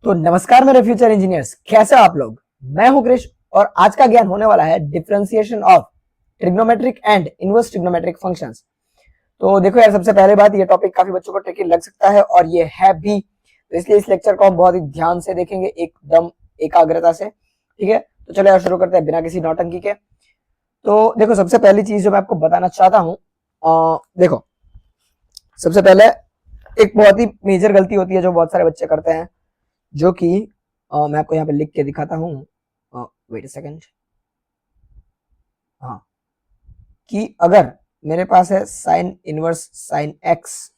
तो नमस्कार मेरे फ्यूचर इंजीनियर्स, कैसे हो आप लोग। मैं हूं क्रिश और आज का ज्ञान होने वाला है differentiation of trigonometric and inverse trigonometric functions. तो देखो यार, सबसे पहले बात, ये टॉपिक काफी बच्चों को ट्रिकी लग सकता है और ये है भी, तो इसलिए इस लेक्चर को हम बहुत ही ध्यान से देखेंगे, एकदम एकाग्रता से। ठीक है, तो चलो यार शुरू करते हैं बिना किसी नौटंकी के। तो देखो, सबसे पहली चीज जो मैं आपको बताना चाहता हूँ, देखो सबसे पहले एक बहुत ही मेजर गलती होती है जो बहुत सारे बच्चे करते हैं, जो कि मैं आपको यहाँ पे लिख के दिखाता हूँ। Wait a second. हाँ, कि अगर मेरे पास है साइन इनवर्स साइन एक्स,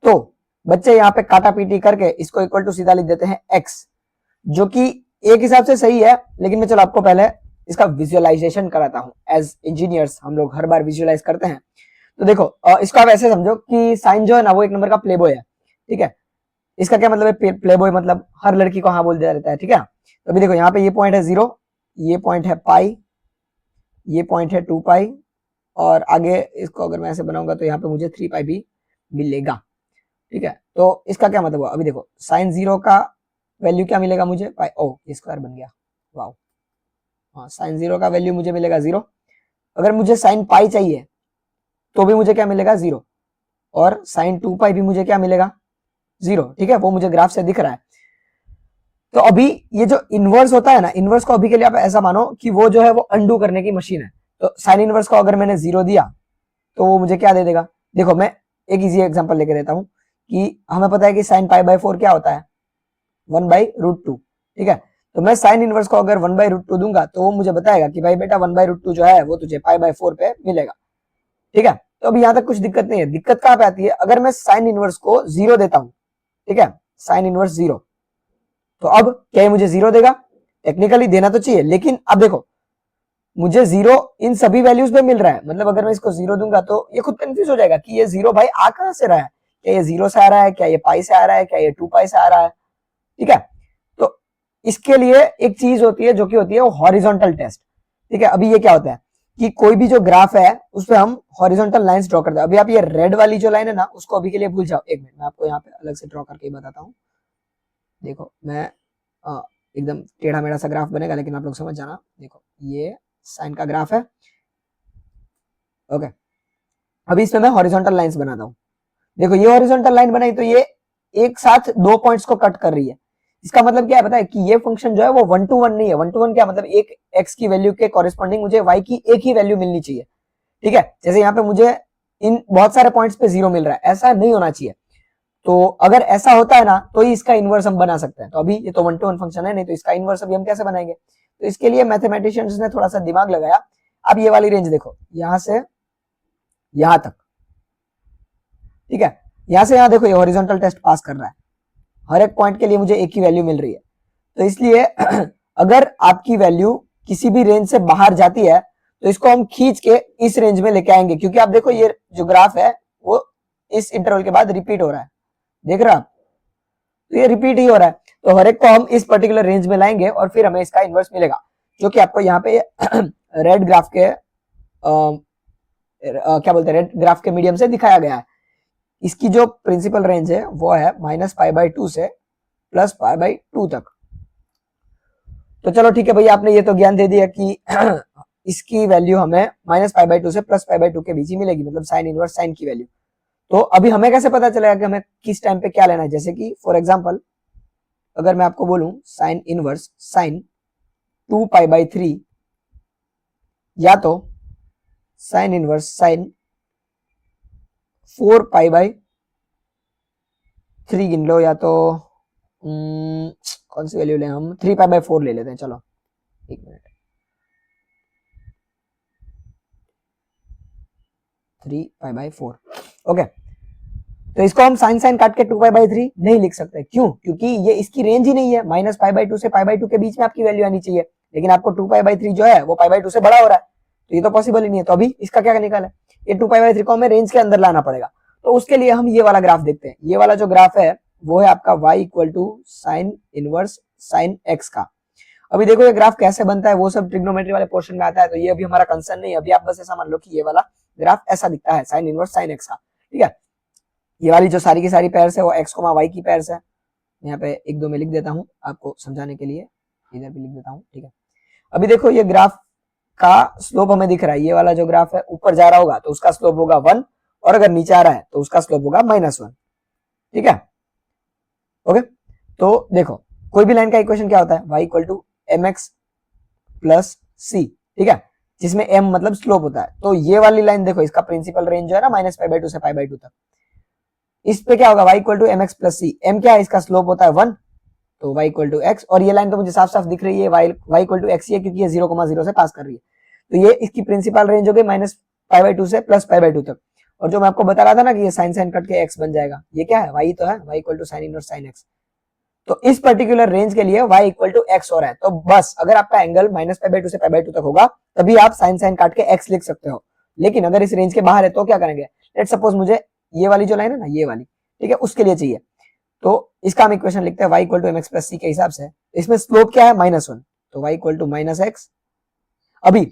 तो बच्चे यहाँ पे काटा पीटी करके इसको इक्वल टू सीधा लिख देते हैं एक्स, जो कि एक हिसाब से सही है, लेकिन मैं चलो आपको पहले इसका विजुअलाइजेशन कराता हूँ। एज इंजीनियर्स हम लोग हर बार विजुअलाइज करते हैं। तो देखो, इसको आप ऐसे समझो कि साइन जो है ना, वो एक नंबर का प्लेबॉय है। ठीक है, इसका क्या मतलब है, प्लेबॉय मतलब हर लड़की को हाँ बोल दिया जाता है। ठीक है, तो अभी देखो यहाँ पे ये पॉइंट है 0, ये पॉइंट है पाई, ये पॉइंट है 2 पाई, और आगे इसको अगर मैं ऐसे बनाऊंगा तो यहाँ पे मुझे 3 पाई भी मिलेगा। ठीक है, तो इसका क्या मतलब हुआ, अभी देखो साइन 0 का वैल्यू क्या मिलेगा मुझे, पाई, ओ ये स्क्वायर बन गया, वाओ। हाँ, साइन 0 का वैल्यू मुझे मिलेगा 0। अगर मुझे साइन पाई चाहिए तो भी मुझे क्या मिलेगा, 0। और साइन 2 पाई भी मुझे क्या मिलेगा, 0। ठीक है, वो मुझे ग्राफ से दिख रहा है। तो अभी ये जो इनवर्स होता है ना, इनवर्स को अभी के लिए आप ऐसा मानो कि वो जो है वो अंडू करने की मशीन है। तो साइन इनवर्स को अगर मैंने 0 दिया तो वो मुझे क्या दे देगा। देखो मैं एक इजी एग्जांपल लेके देता हूं कि हमें पता है कि साइन पाई बाय 4 क्या होता है, 1/√2। ठीक है, तो मैं साइन इनवर्स को अगर 1/√2 दूंगा तो वो मुझे बताएगा कि भाई बेटा 1/√2 जो है वो तुझे पाई बाय 4 पे मिलेगा। ठीक है, तो अभी यहां तक कुछ दिक्कत नहीं है। दिक्कत कहां पे आती है, अगर मैं साइन इनवर्स को 0 देता हूं। ठीक है, साइन इनवर्स 0, तो अब क्या ये मुझे 0 देगा, टेक्निकली देना तो चाहिए, लेकिन अब देखो मुझे 0 इन सभी वैल्यूज में मिल रहा है। मतलब अगर मैं इसको 0 दूंगा तो ये खुद कंफ्यूज हो जाएगा कि ये 0 भाई आ कहां से रहा है, क्या ये 0 से आ रहा है, क्या ये पाई से आ रहा है, क्या ये 2 पाई से आ रहा है। ठीक है, तो इसके लिए एक चीज होती है जो कि होती है वो हॉरिजॉन्टल टेस्ट। ठीक है, अभी ये क्या होता है कि कोई भी जो ग्राफ है उस पर हम हॉरिजॉन्टल लाइंस ड्रॉ करते हैं। अभी आप ये रेड वाली जो लाइन है ना, उसको अभी के लिए भूल जाओ। एक मिनट, मैं आपको यहाँ पे अलग से ड्रॉ करके बताता हूँ। देखो मैं एकदम टेढ़ा मेढ़ा सा ग्राफ बनेगा, लेकिन आप लोग समझ जाना। देखो ये साइन का ग्राफ है। ओके, अभी इसमें मैं हॉरिजॉन्टल लाइंस बनाता हूँ। देखो ये हॉरिजॉन्टल लाइन बनाई तो ये एक साथ दो पॉइंट्स को कट कर रही है। इसका मतलब क्या है पता है, कि ये फंक्शन जो है वो 1 to 1 नहीं है। 1 to 1 क्या मतलब, एक एक्स की वैल्यू के कॉरेस्पॉन्डिंग मुझे वाई की एक ही वैल्यू मिलनी चाहिए। ठीक है, जैसे यहाँ पे मुझे इन बहुत सारे पॉइंट्स पे 0 मिल रहा है, ऐसा नहीं होना चाहिए। तो अगर ऐसा होता है ना तो ही इसका इनवर्स हम बना सकते हैं। तो अभी ये तो 1 to 1 फंक्शन है, नहीं तो इसका इनवर्स अभी हम कैसे बनाएंगे। तो इसके लिए मैथमेटिशियंस ने थोड़ा सा दिमाग लगाया। अब ये वाली रेंज देखो, यहां से यहां तक। ठीक है, यहां से यहां देखो, ये हॉरिजॉन्टल टेस्ट पास कर रहा है। हर एक पॉइंट के लिए मुझे एक ही वैल्यू मिल रही है। तो इसलिए अगर आपकी वैल्यू किसी भी रेंज से बाहर जाती है तो इसको हम खींच के इस रेंज में लेके आएंगे, क्योंकि आप देखो ये जो ग्राफ है वो इस इंटरवल के बाद रिपीट हो रहा है, देख रहे हो आप, तो ये रिपीट ही हो रहा है। तो हर एक को हम इस पर्टिकुलर रेंज में लाएंगे और फिर हमें इसका इनवर्स मिलेगा, जो कि आपको यहाँ पे रेड ग्राफ के क्या बोलते हैं, रेड ग्राफ के मीडियम से दिखाया गया है। इसकी जो प्रिंसिपल रेंज है वो है -π/2 से +π/2 तक। तो चलो ठीक है भैया, आपने ये तो ज्ञान दे दिया कि इसकी वैल्यू हमें -π/2 से +π/2 के बीच ही मिलेगी, मतलब साइन इनवर्स साइन की वैल्यू। तो अभी हमें कैसे पता चलेगा कि हमें किस टाइम पे क्या लेना है। जैसे कि फॉर एग्जांपल अगर मैं आपको बोलूं साइन इनवर्स साइन 2π/3, या तो साइन इनवर्स साइन 4π/3 गिन लो, या तो कौन सी वैल्यू लें हम, 3π/4 ले लेते हैं। चलो एक मिनट, 3π/4। ओके, तो इसको हम साइन साइन काट के 2π/3 नहीं लिख सकते। क्यों, क्योंकि ये इसकी रेंज ही नहीं है। -π/2 से π/2 के बीच में आपकी वैल्यू आनी चाहिए, लेकिन आपको 2π/3 जो है वो π/2 से बड़ा हो रहा है, तो ये तो पॉसिबल ही नहीं है। तो अभी इसका क्या निकाला है, ये 2π/3 को हमें रेंज के अंदर लाना पड़ेगा। तो उसके लिए हम ये वाला ग्राफ देखते हैं। ये वाला जो ग्राफ है वो है आपका y = sign inverse sine x का। अभी देखो ये ग्राफ कैसे बनता है, वो सब ट्रिग्नोमेट्री वाले पोर्शन में आता है, तो ये अभी हमारा कंसर्न नहीं है। अभी आप बस ऐसा मान लो कि ये वाला ग्राफ ऐसा दिखता है, साइन इनवर्स साइन x का। ठीक है, ये वाली जो सारी की सारी पेयर्स है वो x, y की पेयर्स है। यहाँ पे एक दो में लिख देता हूँ आपको समझाने के लिए, इधर भी लिख देता हूँ, ठीक है। अभी देखो ये ग्राफ का स्लोप हमें दिख रहा है, ये वाला जो ग्राफ है ऊपर जा रहा होगा तो उसका स्लोप होगा 1, और अगर नीचे आ रहा है तो उसका स्लोप होगा -1, ठीक है। ओके, तो देखो कोई भी लाइन का इक्वेशन क्या होता है, y equal to mx plus c, ठीक है, जिसमें m मतलब स्लोप होता है। तो ये वाली लाइन देखो, इसका प्रिंसिपल रेंज जो है ना -π/2 से π/2 तक, इस पे क्या होगा, y equal to mx plus c, m क्या है, इसका स्लोप होता है 1, तो y इक्वल टू x, और ये लाइन तो मुझे साफ साफ दिख रही है, y इक्वल टू x ही है क्योंकि ये 0,0 से पास कर रही है। तो ये इसकी प्रिंसिपल रेंज हो गई -π/2 से +π/2 तक। और जो मैं आपको बता रहा था ना कि ये sin कट के x बन जाएगा, ये क्या है, y तो है, y equal to sin inverse sin x। तो इस पर्टिकुलर रेंज के लिए y इक्वल टू x हो रहा है, तो बस अगर आपका एंगल -π/2 से π/2 तक होगा तभी आप sin काट के x लिख सकते हो। लेकिन अगर इस रेंज के बाहर है तो क्या करेंगे, लेट्स सपोज मुझे ये वाली जो लाइन है ना, ये वाली, ठीक है, उसके लिए चाहिए, तो इसका हम इक्वेशन लिखते हैं y equal to mx plus c के हिसाब से। इसमें स्लोप क्या है, -1, तो y इक्वल टू -x। अभी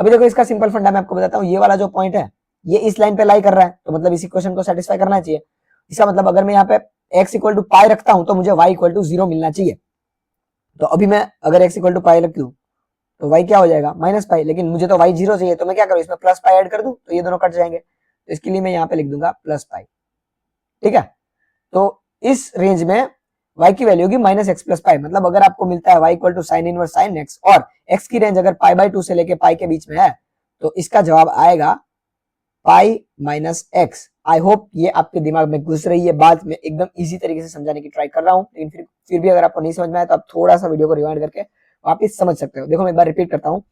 देखो इसका सिंपल फंडा मैं आपको बताता हूँ, ये वाला जो पॉइंट है ये इस लाइन पे लाई कर रहा है, तो मतलब इस इक्वेशन को सेटिस्फाई करना चाहिए। इसका मतलब अगर मैं यहाँ पे x इक्वल टू पाई रखता हूं तो मुझे y इक्वल टू 0 मिलना चाहिए। तो अभी मैं अगर x इक्वल टू पाई रख दूं तो y क्या हो जाएगा, -π, लेकिन मुझे तो y 0 चाहिए, तो मैं क्या करूं, इसमें +π ऐड कर दूं तो ये दोनों कट जाएंगे, तो इसके लिए मैं यहाँ पे लिख दूंगा +π, ठीक है। तो इस रेंज में y की वैल्यू होगी -x प्लस π, मतलब अगर आपको मिलता है y equal to sine inverse sine x और x की रेंज अगर π/2 से लेके π के बीच में है तो इसका जवाब आएगा π - x। आई होप ये आपके दिमाग में घुस रही है बात, मैं एकदम इजी तरीके से समझाने की ट्राई कर रहा हूँ, लेकिन फिर भी अगर आपको नहीं समझ में आया तो आप थोड़ा सा वीडियो को रिवाइंड करके वापस समझ सकते हो। देखो मैं एक बार रिपीट करता हूँ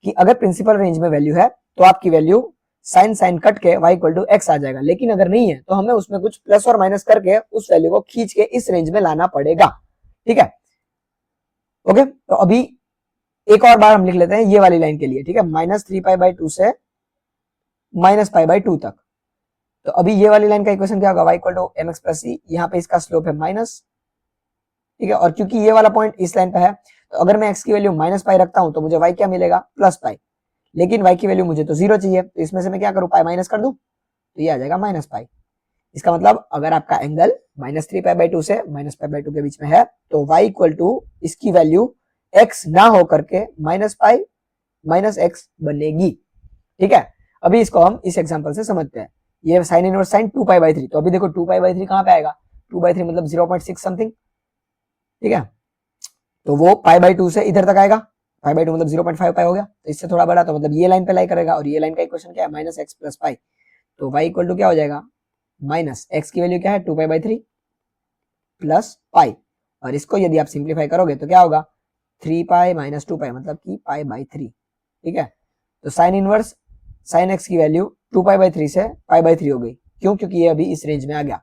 कि अगर प्रिंसिपल रेंज में वैल्यू है तो आपकी वैल्यू साइन कट के y इक्वल टू x आ जाएगा, लेकिन अगर नहीं है तो हमें उसमें कुछ प्लस और माइनस करके उस वैल्यू को खींच के इस रेंज में लाना पड़ेगा, ठीक है। ओके, तो अभी एक और बार हम लिख लेते हैं ये वाली लाइन के लिए, ठीक है, -3π/2 से -π/2 तक। तो अभी ये वाली लाइन का इक्वेशन क्या होगा, y equal to mx plus c, यहाँ पे इसका स्लोप है माइनस, ठीक है, और क्योंकि ये वाला पॉइंट इस लाइन पे है तो अगर मैं x की वैल्यू -π रखता हूं तो मुझे y क्या मिलेगा, +π, लेकिन y की वैल्यू मुझे तो 0 चाहिए, तो इसमें से मैं क्या करूं, पाई माइनस कर दूं तो ये आ जाएगा -π। इसका मतलब अगर आपका एंगल -3π/2 से -π/2 के बीच में है तो y इक्वल टू इसकी वैल्यू x ना हो करके -π - x बनेगी, ठीक है। अभी इसको हम इस एग्जांपल से समझते हैं, ये साइन इनवर्स साइन 2π/3, तो अभी देखो 2π/3 कहां पे आएगा, 2/3 मतलब 0.6 समथिंग, ठीक है, तो वो π/2 से इधर तक आएगा, π/2 मतलब 0.5 पाई हो गया, तो इससे थोड़ा बड़ा, तो मतलब ये लाइन पे लाई करेगा, और ये लाइन का इक्वेशन क्या है, -x प्लस π, तो y इक्वल टू क्या हो जाएगा, -x की वैल्यू क्या है 2π/3 प्लस π, और इसको यदि आप सिंप्लीफाई करोगे तो क्या होगा 3π - 2π मतलब कि π/3, ठीक है। तो साइन इनवर्स साइन x की वैल्यू 2π/3 से π/3 हो गई, क्यों, क्योंकि ये अभी इस रेंज में आ गया।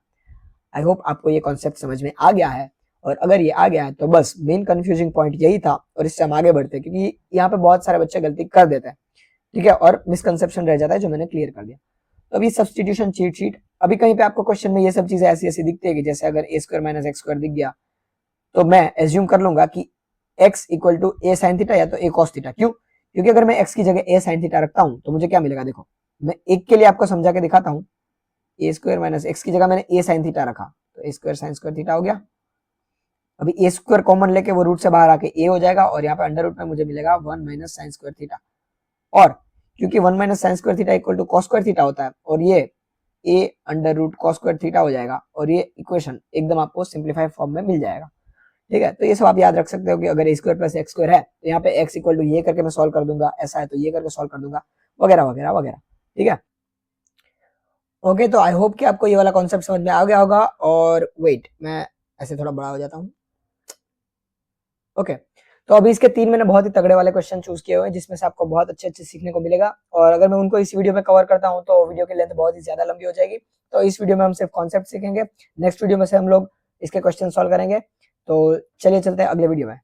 आई होप आपको ये कॉन्सेप्ट समझ में आ गया है, और अगर ये आ गया है तो बस मेन कंफ्यूजिंग पॉइंट यही था, और इससे हम आगे बढ़ते हैं क्योंकि यहाँ पे बहुत सारे बच्चे गलती कर देते हैं, ठीक है, और मिसकंसेप्शन रह जाता है जो मैंने क्लियर कर दिया। तो अभी सब्स्टिट्यूशन चीट शीट, अभी कहीं पे आपको क्वेश्चन में ये सब चीजें ऐसी ऐसी दिखती है कि जैसे अगर a² - x² दिख गया तो मैं एज्यूम कर लूंगा कि x equal to a sin theta या तो a cos थीटा, क्यों, क्योंकि अगर मैं x की जगह a sin थीटा रखता हूं तो मुझे क्या मिलेगा, देखो मैं एक के लिए आपको समझा के दिखाता हूं, a² - x की जगह मैंने a sin थीटा रखा तो a² sin² थीटा हो गया। अभी a² कॉमन लेके वो रूट से बाहर आके a हो जाएगा, और यहाँ पे अंडर रूट में मुझे मिलेगा 1 - sin² थीटा, और क्योंकि 1 - sin² theta equal to cos² theta होता है, और ये a under root cos² theta हो जाएगा, और ये इक्वेशन एकदम आपको सिंप्लीफाइड फॉर्म में मिल जाएगा, ठीक है। तो ये सब आप याद रख सकते हो कि अगर a² + x² है तो यहाँ पे x इक्वल टू ये करके मैं सॉल्व कर दूंगा, ऐसा है तो ये करके सॉल्व कर दूंगा, वगैरह वगैरह वगैरह, ठीक है। ओके, तो आई होप कि आपको ये वाला कॉन्सेप्ट समझ में आ गया होगा, और वेट मैं ऐसे थोड़ा बड़ा हो जाता हूँ, ओके। तो अभी इसके 3 मैंने बहुत ही तगड़े वाले क्वेश्चन चूज किए हुए हैं जिसमें से आपको बहुत अच्छे अच्छे सीखने को मिलेगा, और अगर मैं उनको इस वीडियो में कवर करता हूं तो वीडियो की लेंथ बहुत ही ज्यादा लंबी हो जाएगी। तो इस वीडियो में हम सिर्फ कॉन्सेप्ट सीखेंगे, नेक्स्ट वीडियो में से हम लोग इसके क्वेश्चन सॉल्व करेंगे। तो चलिए चलते हैं अगले वीडियो में।